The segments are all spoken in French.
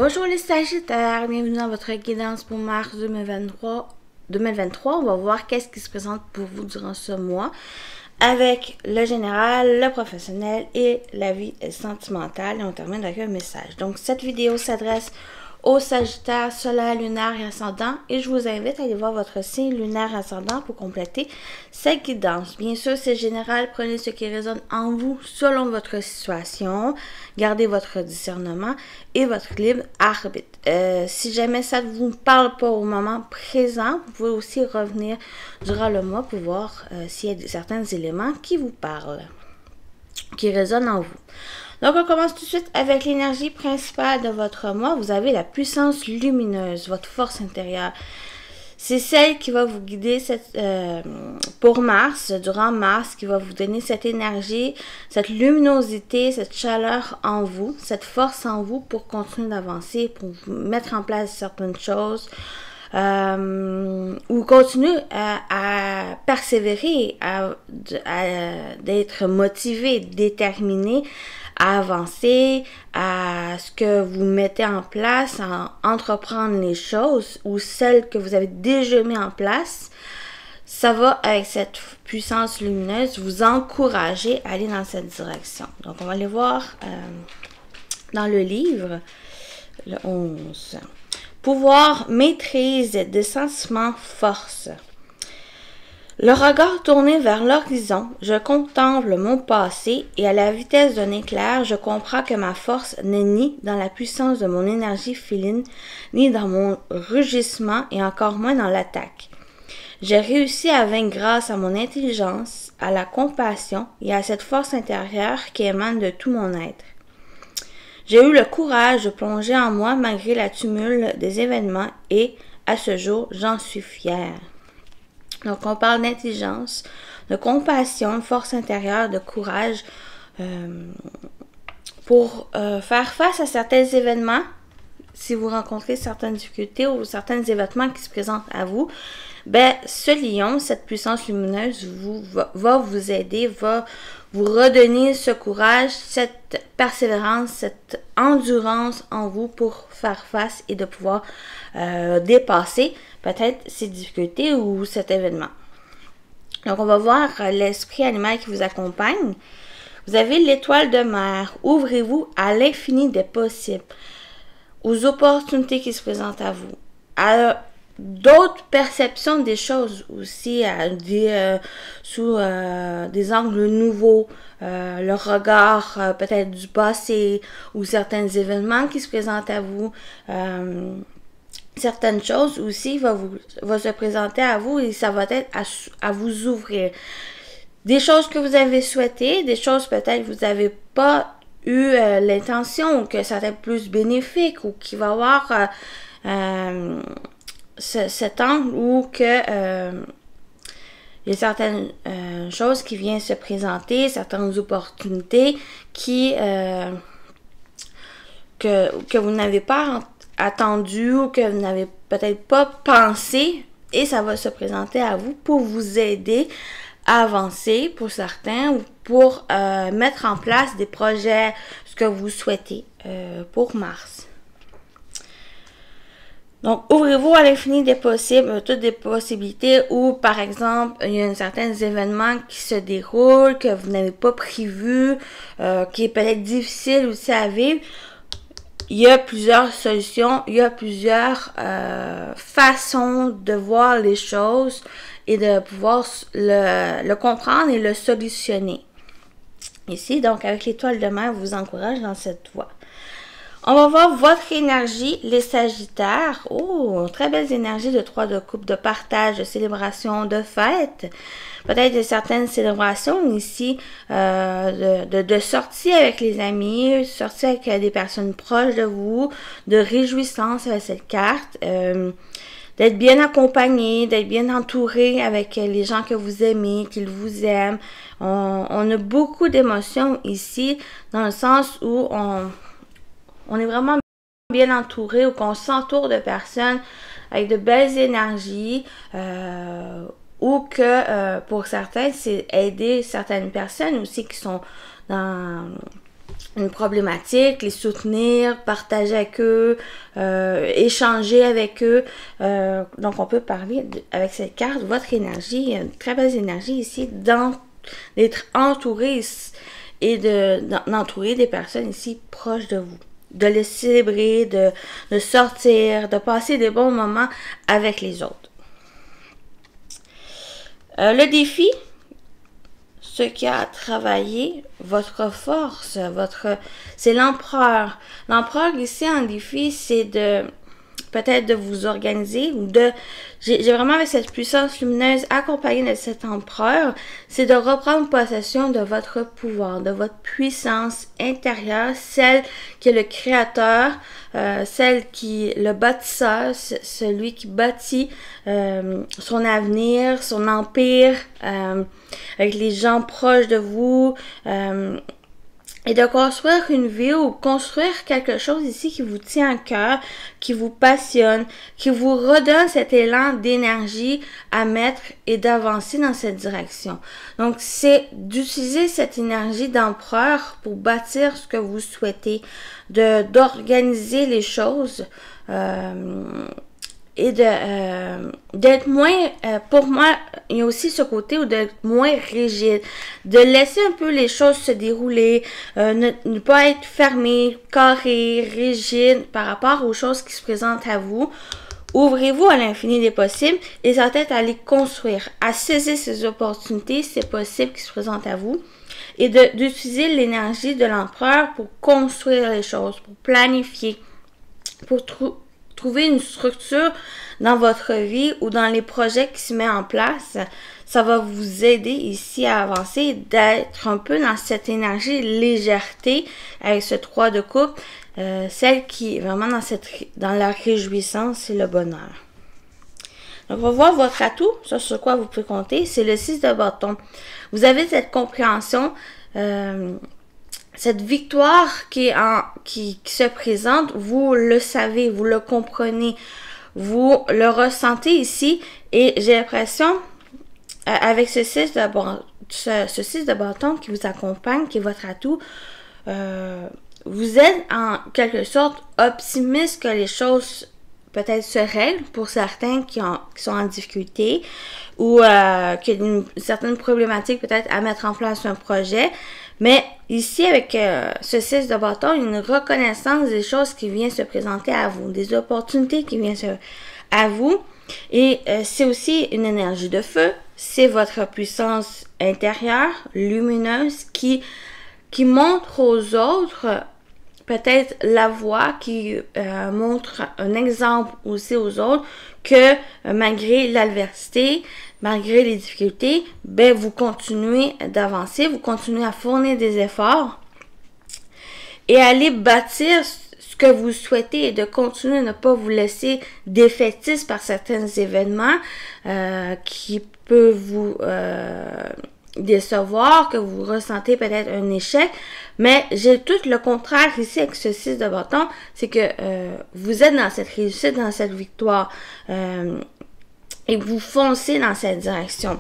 Bonjour les Sagittaires, bienvenue dans votre guidance pour mars 2023. On va voir qu'est-ce qui se présente pour vous durant ce mois avec le général, le professionnel et la vie sentimentale. Et on termine avec un message. Donc cette vidéo s'adresse aux Sagittaires, solaire, lunaire et ascendant. Et je vous invite à aller voir votre signe lunaire ascendant pour compléter cette guidance. Bien sûr, c'est général. Prenez ce qui résonne en vous selon votre situation. Gardez votre discernement et votre libre arbitre. Si jamais ça ne vous parle pas au moment présent, vous pouvez aussi revenir durant le mois pour voir s'il y a certains éléments qui vous parlent, qui résonnent en vous. Donc, on commence tout de suite avec l'énergie principale de votre mois. Vous avez la puissance lumineuse, votre force intérieure. C'est celle qui va vous guider pour Mars, durant Mars, qui va vous donner cette énergie, cette luminosité, cette chaleur en vous, cette force en vous pour continuer d'avancer, pour vous mettre en place certaines choses. Ou continuer à persévérer, d'être motivé, déterminé, à avancer, à ce que vous mettez en place, à entreprendre les choses ou celles que vous avez déjà mis en place. Ça va, avec cette puissance lumineuse, vous encourager à aller dans cette direction. Donc, on va aller voir dans le livre, le 11. Pouvoir, maîtrise, des sentiments, force. Le regard tourné vers l'horizon, je contemple mon passé et à la vitesse d'un éclair, je comprends que ma force n'est ni dans la puissance de mon énergie féline, ni dans mon rugissement et encore moins dans l'attaque. J'ai réussi à vaincre grâce à mon intelligence, à la compassion et à cette force intérieure qui émane de tout mon être. J'ai eu le courage de plonger en moi malgré la tumulte des événements et, à ce jour, j'en suis fière. Donc, on parle d'intelligence, de compassion, de force intérieure, de courage pour faire face à certains événements. Si vous rencontrez certaines difficultés ou certains événements qui se présentent à vous, ben, ce lion, cette puissance lumineuse va vous aider, va vous redonner ce courage, cette persévérance, cette endurance en vous pour faire face et de pouvoir dépasser peut-être ces difficultés ou cet événement. Donc, on va voir l'esprit animal qui vous accompagne. Vous avez l'étoile de mer. Ouvrez-vous à l'infini des possibles, aux opportunités qui se présentent à vous, à d'autres perceptions des choses aussi, sous des angles nouveaux, le regard peut-être du passé ou certains événements qui se présentent à vous, certaines choses aussi va se présenter à vous et ça va être à vous ouvrir. Des choses que vous avez souhaitées, des choses peut-être que vous n'avez pas eu l'intention, que ça va être plus bénéfique ou qui va avoir cet angle où que il y a certaines choses qui viennent se présenter, certaines opportunités que vous n'avez pas attendu ou que vous n'avez peut-être pas pensé et ça va se présenter à vous pour vous aider à avancer pour certains ou pour mettre en place des projets, ce que vous souhaitez pour Mars. Donc, ouvrez-vous à l'infini des possibles, toutes des possibilités où, par exemple, il y a certains événements qui se déroulent, que vous n'avez pas prévu, qui est peut-être difficile aussi à vivre. Il y a plusieurs solutions, il y a plusieurs façons de voir les choses et de pouvoir le comprendre et le solutionner. Ici, donc, avec l'étoile de mer, vous encourage dans cette voie. On va voir votre énergie, les Sagittaires. Oh, très belles énergies de 3 de coupe, de partage, de célébration, de fête. Peut-être de certaines célébrations ici, de sorties avec les amis, sorties avec des personnes proches de vous, de réjouissance avec cette carte. D'être bien accompagné, d'être bien entouré avec les gens que vous aimez, qu'ils vous aiment. On a beaucoup d'émotions ici, dans le sens où on est vraiment bien entouré ou qu'on s'entoure de personnes avec de belles énergies ou que pour certains, c'est aider certaines personnes aussi qui sont dans une problématique, les soutenir, partager avec eux, échanger avec eux. Donc, on peut parler avec cette carte, votre énergie, il y a une très belle énergie ici d'être entouré et d'entourer des personnes ici proches de vous. De les célébrer, de sortir, de passer des bons moments avec les autres. Le défi, ce qui a travaillé votre force, c'est l'empereur. L'empereur ici en défi, c'est peut-être de vous organiser ou j'ai vraiment avec cette puissance lumineuse accompagnée de cet empereur, c'est de reprendre possession de votre pouvoir, de votre puissance intérieure, celle qui est le créateur, celle qui est le bâtisseur, celui qui bâtit son avenir, son empire, avec les gens proches de vous, et de construire une vie ou construire quelque chose ici qui vous tient à cœur, qui vous passionne, qui vous redonne cet élan d'énergie à mettre et d'avancer dans cette direction. Donc, c'est d'utiliser cette énergie d'empereur pour bâtir ce que vous souhaitez, d'organiser les choses, et d'être moins, pour moi, il y a aussi ce côté où d'être moins rigide, de laisser un peu les choses se dérouler, ne pas être fermé, carré, rigide par rapport aux choses qui se présentent à vous. Ouvrez-vous à l'infini des possibles et ça peut-être à les construire, à saisir ces opportunités, ces possibles qui se présentent à vous et d'utiliser l'énergie de l'empereur pour construire les choses, pour planifier, pour trouver une structure dans votre vie ou dans les projets qui se mettent en place. Ça va vous aider ici à avancer, d'être un peu dans cette énergie légèreté avec ce 3 de coupe, celle qui est vraiment dans la réjouissance et le bonheur. Donc, on va voir votre atout, ça sur quoi vous pouvez compter, c'est le 6 de bâton. Vous avez cette compréhension, cette victoire qui se présente, vous le savez, vous le comprenez, vous le ressentez ici et j'ai l'impression, avec ce 6 de bâton qui vous accompagne, qui est votre atout, vous êtes en quelque sorte optimiste que les choses peut-être se règlent pour certains qui sont en difficulté ou qui ont une certaine problématique peut-être à mettre en place un projet. Mais ici, avec ce 6 de bâton, une reconnaissance des choses qui viennent se présenter à vous, des opportunités qui viennent à vous. Et c'est aussi une énergie de feu, c'est votre puissance intérieure, lumineuse, qui montre aux autres peut-être la voie, qui montre un exemple aussi aux autres que malgré l'adversité, malgré les difficultés, ben vous continuez d'avancer, vous continuez à fournir des efforts et aller bâtir ce que vous souhaitez et de continuer à ne pas vous laisser défaitiste par certains événements qui peuvent vous décevoir, que vous ressentez peut-être un échec, mais j'ai tout le contraire ici avec ce 6 de bâton, c'est que vous êtes dans cette réussite, dans cette victoire, et vous foncez dans cette direction.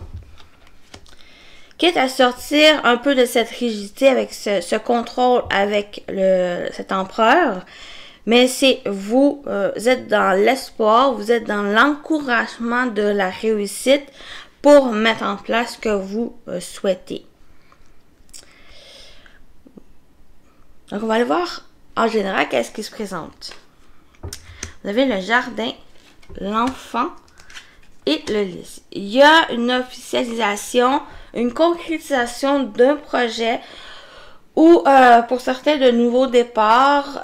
Quitte à sortir un peu de cette rigidité avec ce contrôle avec cet empereur, mais c'est vous êtes dans l'espoir, vous êtes dans l'encouragement de la réussite pour mettre en place ce que vous souhaitez. Donc, on va aller voir en général qu'est-ce qui se présente. Vous avez le jardin, l'enfant et le lys. Il y a une officialisation, une concrétisation d'un projet ou pour certains de nouveaux départs,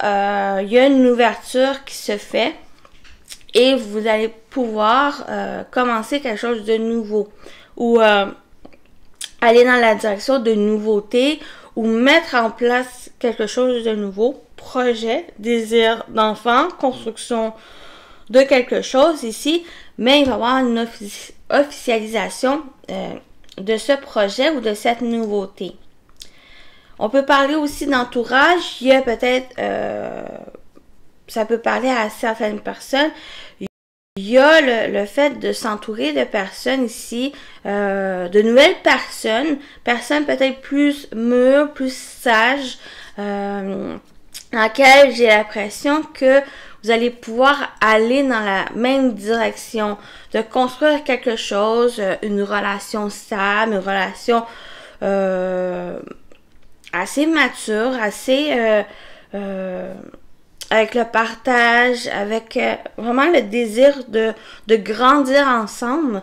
il y a une ouverture qui se fait et vous allez pouvoir commencer quelque chose de nouveau ou aller dans la direction de nouveautés ou mettre en place quelque chose de nouveau, projet, désir d'enfant, construction de quelque chose ici, mais il va y avoir une officialisation de ce projet ou de cette nouveauté. On peut parler aussi d'entourage. Il y a peut-être, ça peut parler à certaines personnes. Il y a le fait de s'entourer de personnes ici, de nouvelles personnes peut-être plus mûres, plus sages, dans laquelle j'ai l'impression que vous allez pouvoir aller dans la même direction, de construire quelque chose, une relation stable, une relation assez mature, assez avec le partage, avec vraiment le désir de grandir ensemble.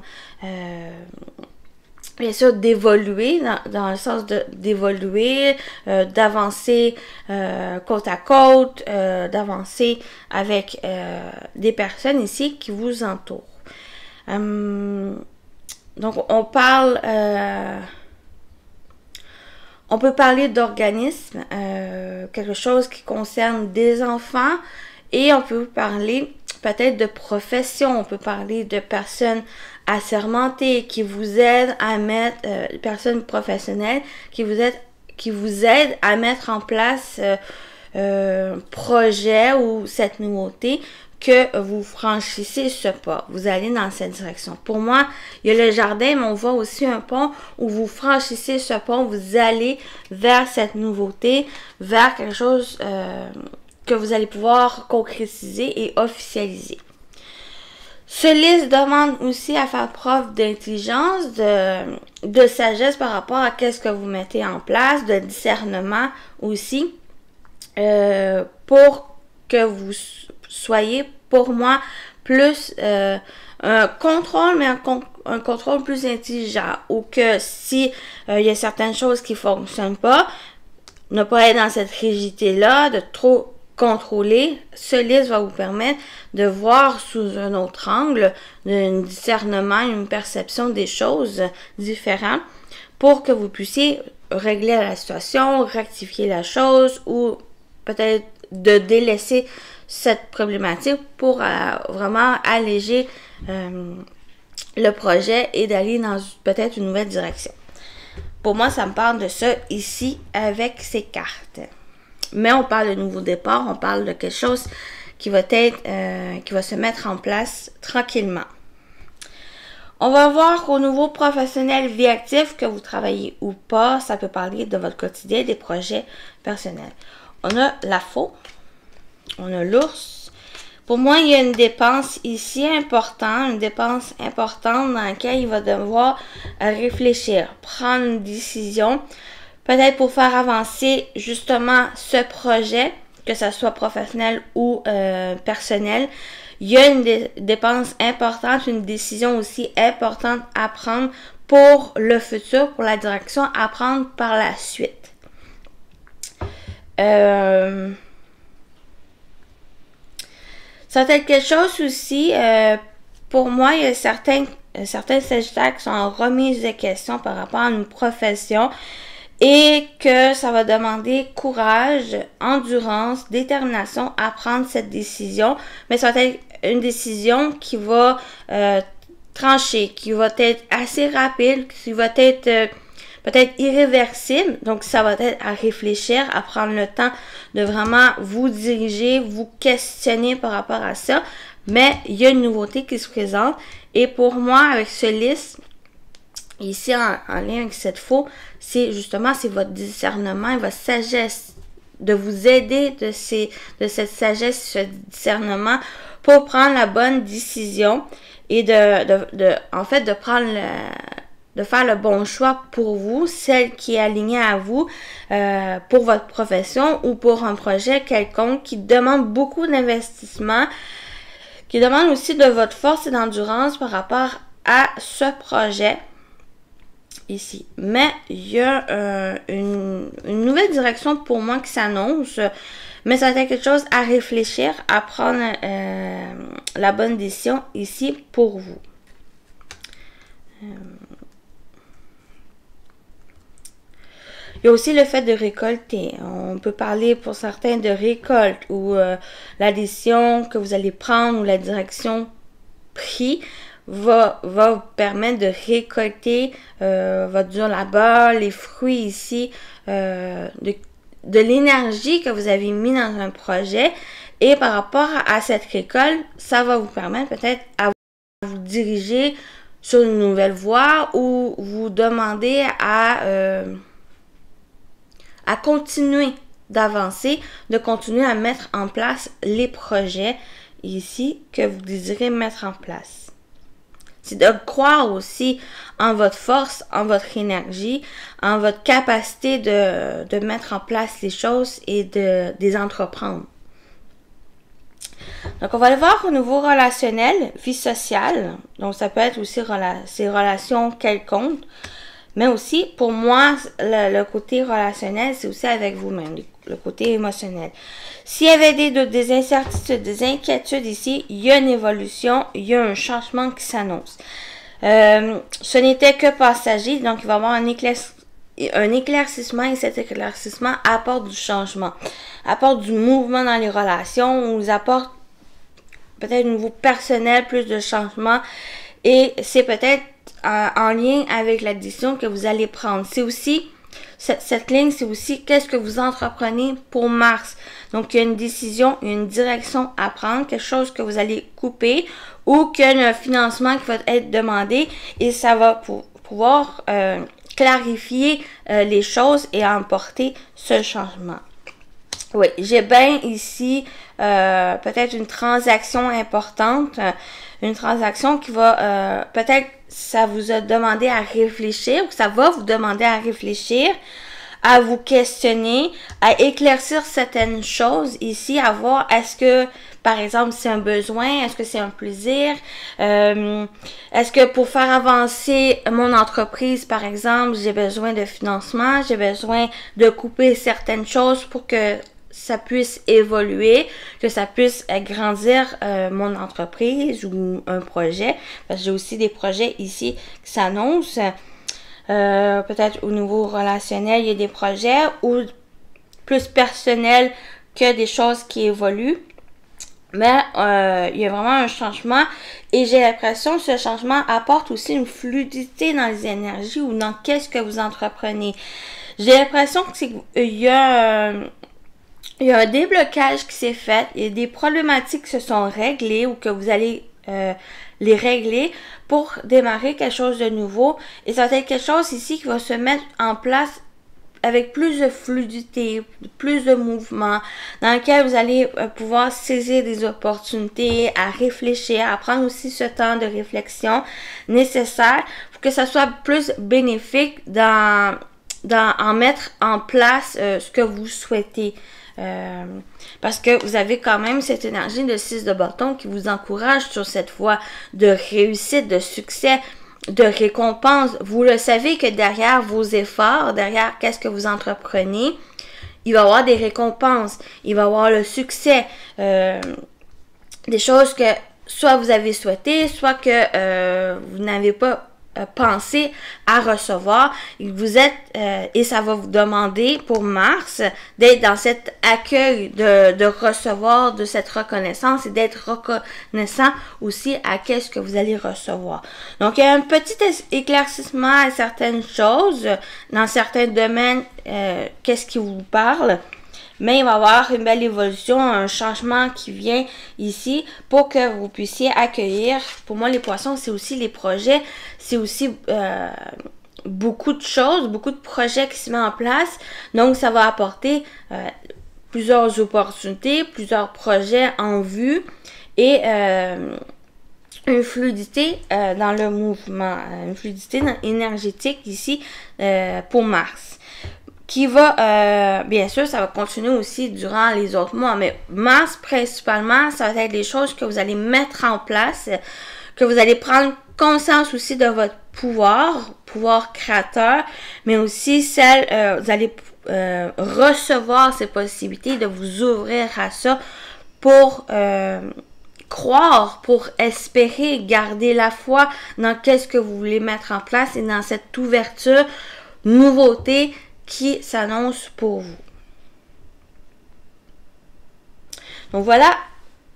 Bien sûr, d'évoluer, dans le sens d'évoluer, d'avancer côte à côte, d'avancer avec des personnes ici qui vous entourent. Donc, on peut parler d'organisme, quelque chose qui concerne des enfants, et on peut parler peut-être de profession, on peut parler de personnes assermentées qui vous aident à mettre, personnes professionnelles qui vous aident à mettre en place un projet ou cette nouveauté, que vous franchissez ce pas, vous allez dans cette direction. Pour moi, il y a le jardin, mais on voit aussi un pont où vous franchissez ce pont, vous allez vers cette nouveauté, vers quelque chose que vous allez pouvoir concrétiser et officialiser. Ce liste demande aussi à faire preuve d'intelligence, de sagesse par rapport à qu'est-ce que vous mettez en place, de discernement aussi, pour que vous soyez, pour moi, plus un contrôle, mais un contrôle plus intelligent, ou que si il y a certaines choses qui fonctionnent pas, ne pas être dans cette rigidité-là, de trop contrôler. Ce liste va vous permettre de voir sous un autre angle, un discernement, une perception des choses différentes, pour que vous puissiez régler la situation, rectifier la chose, ou peut-être de délaisser cette problématique pour vraiment alléger le projet et d'aller dans peut-être une nouvelle direction. Pour moi, ça me parle de ça ici avec ces cartes. Mais on parle de nouveau départ, on parle de quelque chose qui va être, qui va se mettre en place tranquillement. On va voir qu'au niveau professionnel, vie active, que vous travaillez ou pas, ça peut parler de votre quotidien, des projets personnels. On a la faux, on a l'ours. Pour moi, il y a une dépense ici importante, dans laquelle il va devoir réfléchir, prendre une décision, peut-être pour faire avancer justement ce projet, que ce soit professionnel ou personnel. Il y a une dépense importante, une décision aussi importante à prendre pour le futur, pour la direction à prendre par la suite. Ça va être quelque chose aussi, pour moi, il y a certains sagittaires qui sont en remise de questions par rapport à une profession et que ça va demander courage, endurance, détermination à prendre cette décision, mais ça va être une décision qui va trancher, qui va être assez rapide, qui va être peut-être irréversible, donc ça va être à réfléchir, à prendre le temps de vraiment vous diriger, vous questionner par rapport à ça, mais il y a une nouveauté qui se présente, et pour moi, avec ce liste, ici en lien avec cette faux, c'est justement, c'est votre discernement et votre sagesse, de vous aider de cette sagesse, ce discernement, pour prendre la bonne décision, et en fait, de prendre de faire le bon choix pour vous, celle qui est alignée à vous, pour votre profession ou pour un projet quelconque qui demande beaucoup d'investissement, qui demande aussi de votre force et d'endurance par rapport à ce projet ici. Mais il y a une nouvelle direction pour moi qui s'annonce, mais ça va être quelque chose à réfléchir, à prendre la bonne décision ici pour vous. Il y a aussi le fait de récolter. On peut parler pour certains de récolte ou la décision que vous allez prendre ou la direction prise va vous permettre de récolter votre dur labeur, les fruits ici, de l'énergie que vous avez mis dans un projet. Et par rapport à cette récolte, ça va vous permettre peut-être à vous diriger sur une nouvelle voie ou vous demander à continuer d'avancer, de continuer à mettre en place les projets ici que vous désirez mettre en place. C'est de croire aussi en votre force, en votre énergie, en votre capacité de mettre en place les choses et de les entreprendre. Donc, on va le voir au niveau relationnel, vie sociale. Donc, ça peut être aussi ces relations quelconques. Mais aussi, pour moi, le côté relationnel, c'est aussi avec vous-même, le côté émotionnel. S'il y avait des incertitudes, des inquiétudes ici, il y a une évolution, il y a un changement qui s'annonce. Ce n'était que passager, donc il va y avoir un éclaircissement et cet éclaircissement apporte du changement, apporte du mouvement dans les relations, ou apporte peut-être au niveau personnel plus de changement et c'est peut-être en lien avec la décision que vous allez prendre. C'est aussi, cette ligne, c'est aussi qu'est-ce que vous entreprenez pour Mars. Donc, il y a une décision, une direction à prendre, quelque chose que vous allez couper ou qu'il y a un financement qui va être demandé et ça va pouvoir clarifier les choses et emporter ce changement. Oui, j'ai bien ici peut-être une transaction importante, une transaction qui va peut-être ça vous a demandé à réfléchir ou ça va vous demander à réfléchir, à vous questionner, à éclaircir certaines choses ici, à voir est-ce que par exemple c'est un besoin, est-ce que c'est un plaisir, est-ce que pour faire avancer mon entreprise par exemple j'ai besoin de financement, j'ai besoin de couper certaines choses pour que ça puisse évoluer, que ça puisse grandir mon entreprise ou un projet. Parce que j'ai aussi des projets ici qui s'annoncent. Peut-être au niveau relationnel, il y a des projets ou plus personnels que des choses qui évoluent. Mais il y a vraiment un changement et j'ai l'impression que ce changement apporte aussi une fluidité dans les énergies ou dans qu'est-ce que vous entreprenez. J'ai l'impression qu'il y a un déblocage qui s'est fait, il y a des problématiques qui se sont réglées ou que vous allez les régler pour démarrer quelque chose de nouveau. Et ça va être quelque chose ici qui va se mettre en place avec plus de fluidité, plus de mouvement, dans lequel vous allez pouvoir saisir des opportunités, à réfléchir, à prendre aussi ce temps de réflexion nécessaire pour que ça soit plus bénéfique en mettre en place ce que vous souhaitez. Parce que vous avez quand même cette énergie de 6 de bâton qui vous encourage sur cette voie de réussite, de succès, de récompense. Vous le savez que derrière vos efforts, derrière qu'est-ce que vous entreprenez, il va y avoir des récompenses, il va y avoir le succès, des choses que soit vous avez souhaité, soit que vous n'avez pas pensé à recevoir. Vous êtes et ça va vous demander pour Mars d'être dans cet accueil de recevoir de cette reconnaissance et d'être reconnaissant aussi à qu'est-ce que vous allez recevoir. Donc il y a un petit éclaircissement à certaines choses dans certains domaines, qu'est-ce qui vous parle. Mais il va y avoir une belle évolution, un changement qui vient ici pour que vous puissiez accueillir. Pour moi, les poissons, c'est aussi les projets. C'est aussi beaucoup de choses, beaucoup de projets qui se mettent en place. Donc, ça va apporter plusieurs opportunités, plusieurs projets en vue et une fluidité dans le mouvement, une fluidité énergétique ici pour Mars. Qui va, bien sûr, ça va continuer aussi durant les autres mois, mais Mars, principalement, ça va être les choses que vous allez mettre en place, que vous allez prendre conscience aussi de votre pouvoir créateur, mais aussi vous allez recevoir ces possibilités, de vous ouvrir à ça pour croire, pour espérer, garder la foi dans qu'est-ce que vous voulez mettre en place et dans cette ouverture, nouveauté, qui s'annonce pour vous. Donc voilà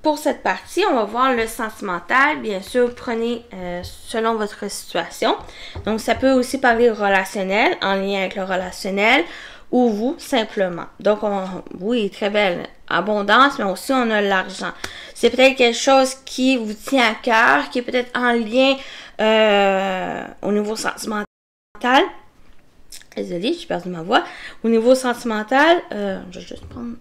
pour cette partie. On va voir le sentimental. Bien sûr, prenez selon votre situation. Donc ça peut aussi parler relationnel, en lien avec le relationnel, ou vous, simplement. Donc oui, très belle abondance, mais aussi on a l'argent. C'est peut-être quelque chose qui vous tient à cœur, qui est peut-être en lien au niveau sentimental. Désolée, j'ai perdu ma voix. Au niveau sentimental, je vais juste prendre...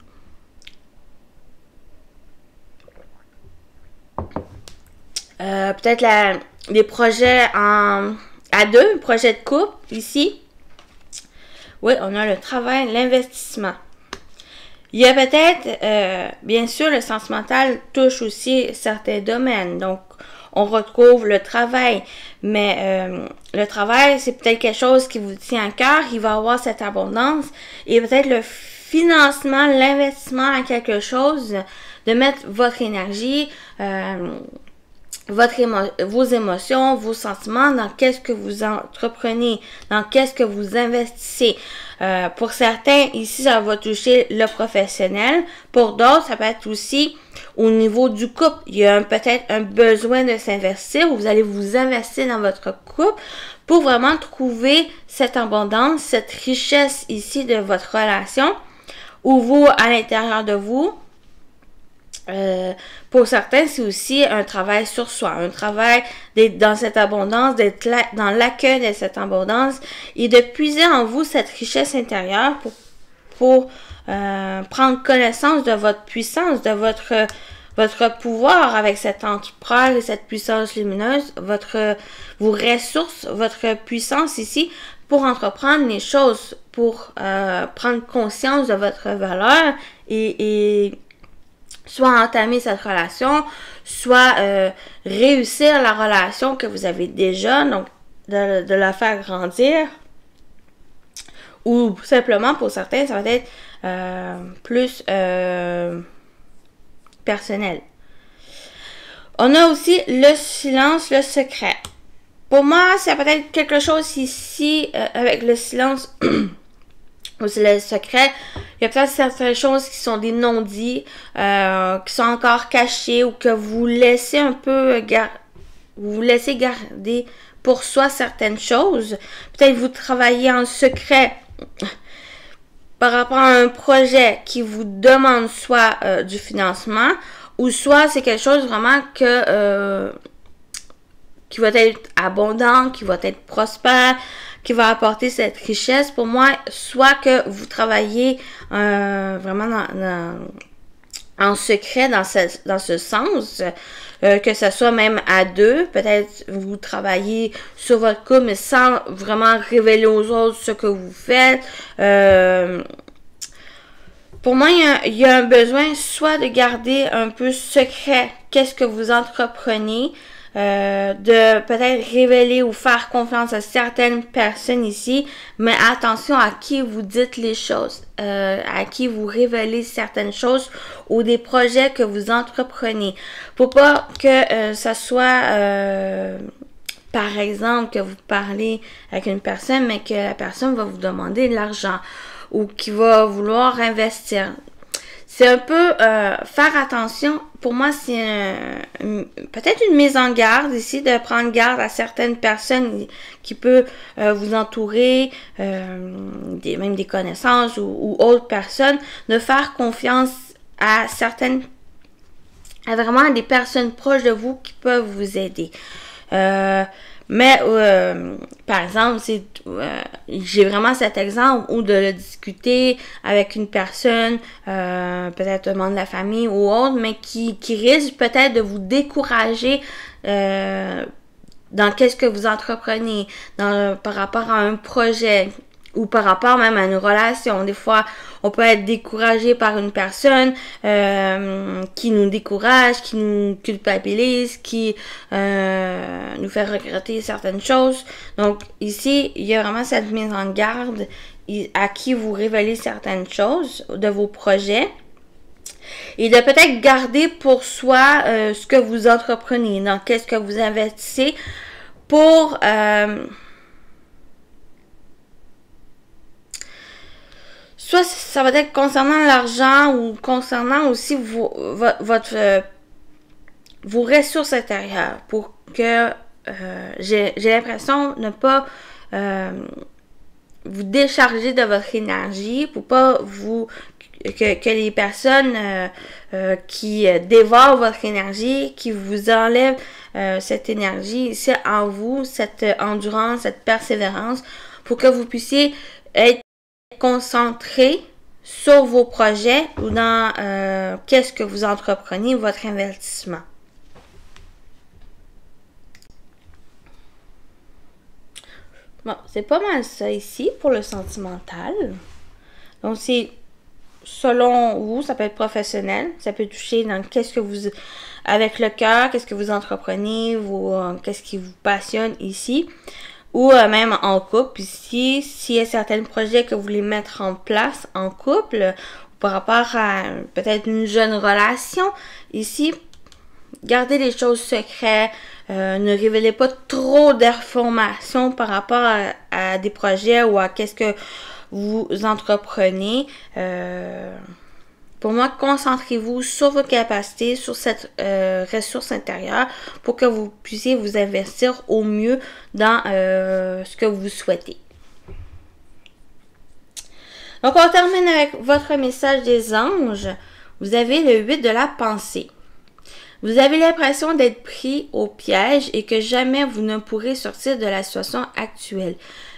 peut-être les projets à deux, projet de couple, ici. Oui, on a le travail, l'investissement. Il y a peut-être, bien sûr, le sentimental touche aussi certains domaines. Donc, on retrouve le travail. Mais le travail, c'est peut-être quelque chose qui vous tient à cœur. Il va avoir cette abondance. Et peut-être le financement, l'investissement à quelque chose, de mettre votre énergie, vos émotions, vos sentiments, dans qu'est-ce que vous entreprenez, dans qu'est-ce que vous investissez. Pour certains, ici, ça va toucher le professionnel. Pour d'autres, ça peut être aussi au niveau du couple. Il y a peut-être un besoin de s'investir, ou vous allez vous investir dans votre couple pour vraiment trouver cette abondance, cette richesse ici de votre relation, ou vous, à l'intérieur de vous. Pour certains, c'est aussi un travail sur soi, un travail d'être dans cette abondance, d'être dans l'accueil de cette abondance et de puiser en vous cette richesse intérieure pour prendre connaissance de votre puissance, de votre pouvoir avec cette entreprise et cette puissance lumineuse, vos ressources, votre puissance ici pour entreprendre les choses, pour prendre conscience de votre valeur et soit entamer cette relation, soit réussir la relation que vous avez déjà, donc de la faire grandir. Ou simplement, pour certains, ça va être plus personnel. On a aussi le silence, le secret. Pour moi, c'est peut-être quelque chose ici avec le silence... aussi le secret, il y a peut-être certaines choses qui sont des non-dits, qui sont encore cachées ou que vous laissez un peu vous laissez garder pour soi certaines choses. Peut-être vous travaillez en secret par rapport à un projet qui vous demande soit du financement ou soit c'est quelque chose vraiment qui va être abondant, qui va être prospère, qui va apporter cette richesse. Pour moi, soit que vous travaillez vraiment en secret dans ce sens, que ce soit même à deux, peut-être vous travaillez sur votre couple, mais sans vraiment révéler aux autres ce que vous faites. Pour moi, il y a un besoin soit de garder un peu secret qu'est-ce que vous entreprenez, de peut-être révéler ou faire confiance à certaines personnes ici, mais attention à qui vous dites les choses, à qui vous révélez certaines choses ou des projets que vous entreprenez. Pour pas que ça soit, par exemple, que vous parlez avec une personne, mais que la personne va vous demander de l'argent ou qui va vouloir investir. C'est un peu faire attention. Pour moi, c'est peut-être une mise en garde ici, de prendre garde à certaines personnes qui peuvent vous entourer, même des connaissances ou autres personnes, de faire confiance à vraiment des personnes proches de vous qui peuvent vous aider. Mais, par exemple, j'ai vraiment cet exemple où de le discuter avec une personne, peut-être un membre de la famille ou autre, mais qui risque peut-être de vous décourager dans qu'est-ce que vous entreprenez, par rapport à un projet ou par rapport même à une relation. Des fois, on peut être découragé par une personne qui nous décourage, qui nous culpabilise, qui nous fait regretter certaines choses. Donc ici, il y a vraiment cette mise en garde à qui vous révélez certaines choses de vos projets. Et de peut-être garder pour soi ce que vous entreprenez, dans qu'est-ce que vous investissez pour... soit ça va être concernant l'argent ou concernant aussi vos ressources intérieures pour que j'ai l'impression de ne pas vous décharger de votre énergie, pour pas que les personnes qui dévorent votre énergie, qui vous enlèvent cette énergie, c'est en vous, cette endurance, cette persévérance, pour que vous puissiez être concentré sur vos projets ou dans qu'est-ce que vous entreprenez, votre investissement. Bon, c'est pas mal ça ici pour le sentimental. Donc, c'est selon vous, ça peut être professionnel, ça peut toucher dans qu'est-ce que vous, avec le cœur, qu'est-ce que vous entreprenez, qu'est-ce qui vous passionne ici, ou même en couple ici, s'il y a certains projets que vous voulez mettre en place en couple, par rapport à peut-être une jeune relation, ici, gardez les choses secrètes, ne révélez pas trop d'informations par rapport à des projets ou à qu'est-ce que vous entreprenez. Pour moi, concentrez-vous sur vos capacités, sur cette ressource intérieure pour que vous puissiez vous investir au mieux dans ce que vous souhaitez. Donc, on termine avec votre message des anges. Vous avez le 8 de la pensée. Vous avez l'impression d'être pris au piège et que jamais vous ne pourrez sortir de la situation actuelle.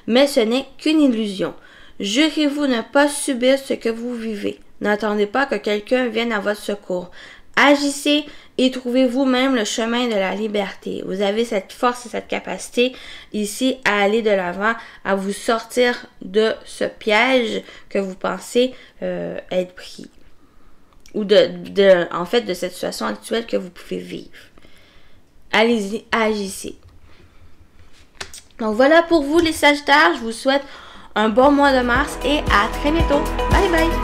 Mais ce n'est qu'une illusion. Jurez-vous ne pas subir ce que vous vivez. N'attendez pas que quelqu'un vienne à votre secours. Agissez et trouvez vous-même le chemin de la liberté. Vous avez cette force et cette capacité ici à aller de l'avant, à vous sortir de ce piège que vous pensez être pris. Ou en fait, de cette situation actuelle que vous pouvez vivre. Allez-y, agissez. Donc voilà pour vous les Sagittaires. Je vous souhaite un bon mois de mars et à très bientôt. Bye bye!